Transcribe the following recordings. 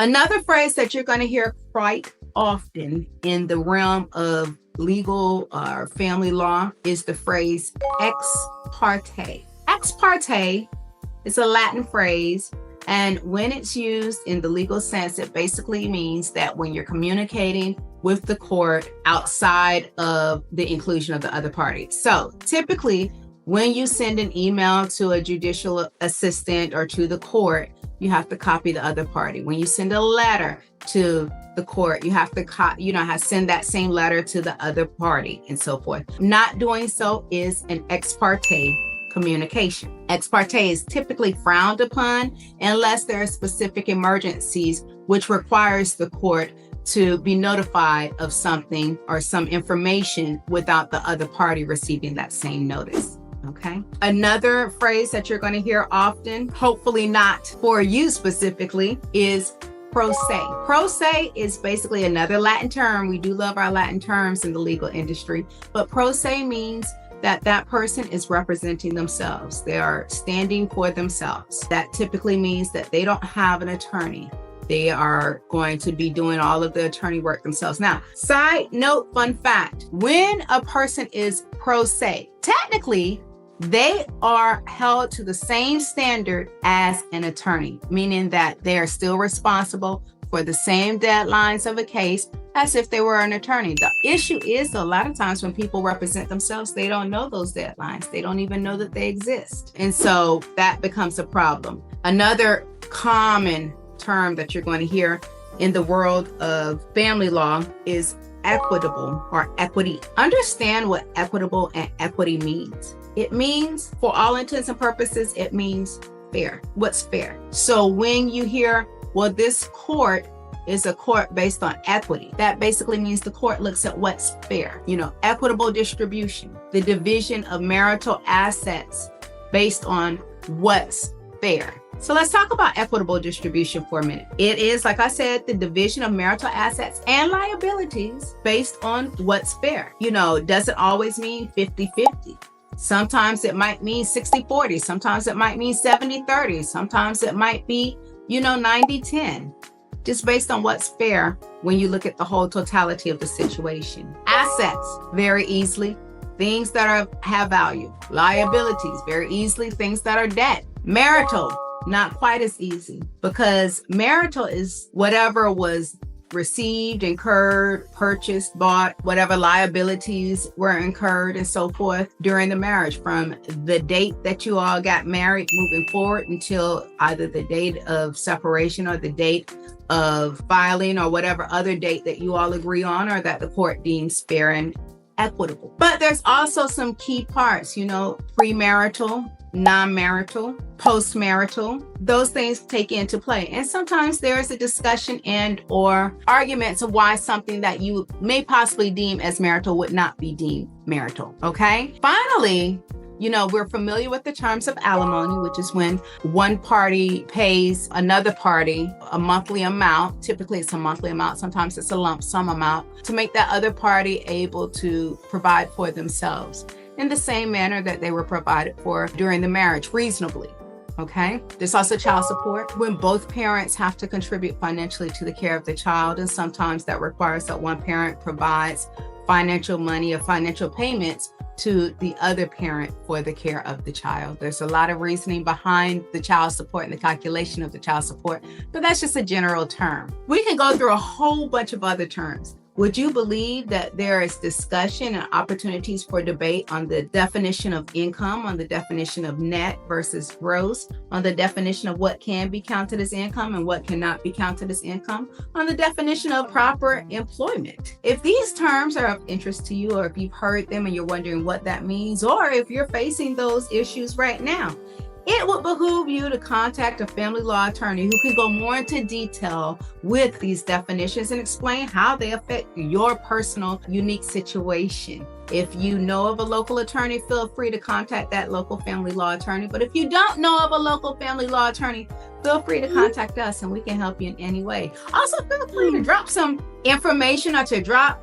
Another phrase that you're going to hear quite often in the realm of legal or family law is the phrase ex parte. Ex parte is a Latin phrase, and when it's used in the legal sense, it basically means that when you're communicating with the court outside of the inclusion of the other party. So typically, when you send an email to a judicial assistant or to the court, you have to copy the other party. When you send a letter to the court, you have to send that same letter to the other party and so forth. Not doing so is an ex parte communication. Ex parte is typically frowned upon unless there are specific emergencies which requires the court to be notified of something or some information without the other party receiving that same notice. Okay. Another phrase that you're going to hear often, hopefully not for you specifically, is pro se. Pro se is basically another Latin term. We do love our Latin terms in the legal industry, but pro se means that person is representing themselves. They are standing for themselves. That typically means that they don't have an attorney. They are going to be doing all of the attorney work themselves. Now, side note, fun fact, when a person is pro se, technically, they are held to the same standard as an attorney, meaning that they are still responsible for the same deadlines of a case as if they were an attorney. The issue is a lot of times when people represent themselves, they don't know those deadlines. They don't even know that they exist. And so that becomes a problem. Another common term that you're going to hear in the world of family law is equitable or equity. Understand what equitable and equity means. It means, for all intents and purposes, it means fair. What's fair? So when you hear, well, this court is a court based on equity, that basically means the court looks at what's fair. Equitable distribution, the division of marital assets based on what's fair. So let's talk about equitable distribution for a minute. It is, like I said, the division of marital assets and liabilities based on what's fair. It doesn't always mean 50-50. Sometimes it might mean 60-40. Sometimes it might mean 70-30. Sometimes it might be, 90-10. Just based on what's fair when you look at the whole totality of the situation. Assets, very easily, things that have value. Liabilities, very easily, things that are debt. Marital, not quite as easy, because marital is whatever was received, incurred, purchased, bought, whatever liabilities were incurred and so forth during the marriage, from the date that you all got married moving forward until either the date of separation or the date of filing or whatever other date that you all agree on or that the court deems fair and equitable. But there's also some key parts, premarital, non-marital, post-marital, those things take into play. And sometimes there is a discussion and or arguments of why something that you may possibly deem as marital would not be deemed marital, okay? Finally, we're familiar with the terms of alimony, which is when one party pays another party a monthly amount. Typically, it's a monthly amount. Sometimes it's a lump sum amount to make that other party able to provide for themselves in the same manner that they were provided for during the marriage, reasonably. Okay. There's also child support, when both parents have to contribute financially to the care of the child. And sometimes that requires that one parent provides financial money or financial payments to the other parent for the care of the child. There's a lot of reasoning behind the child support and the calculation of the child support, but that's just a general term. We can go through a whole bunch of other terms. Would you believe that there is discussion and opportunities for debate on the definition of income, on the definition of net versus gross, on the definition of what can be counted as income and what cannot be counted as income, on the definition of proper employment? If these terms are of interest to you, or if you've heard them and you're wondering what that means, or if you're facing those issues right now, it would behoove you to contact a family law attorney who can go more into detail with these definitions and explain how they affect your personal, unique situation. If you know of a local attorney, feel free to contact that local family law attorney. But if you don't know of a local family law attorney, feel free to contact us and we can help you in any way. Also, feel free to drop some information or to drop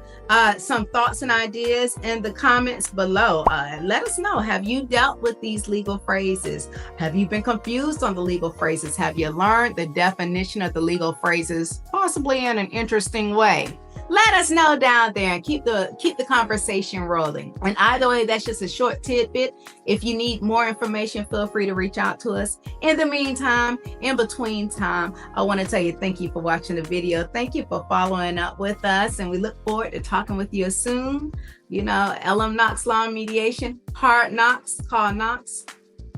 some thoughts and ideas in the comments below. Let us know, have you dealt with these legal phrases? Have you been confused on the legal phrases? Have you learned the definition of the legal phrases, possibly in an interesting way? Let us know down there and keep the conversation rolling. And either way, that's just a short tidbit. If you need more information, feel free to reach out to us. In the meantime, in between time, I want to tell you thank you for watching the video. Thank you for following up with us, and we look forward to talking with you soon. You know, LM Knox Law and Mediation, hard knocks, call Knox.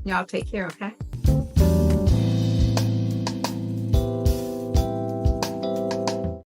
Y'all take care, okay?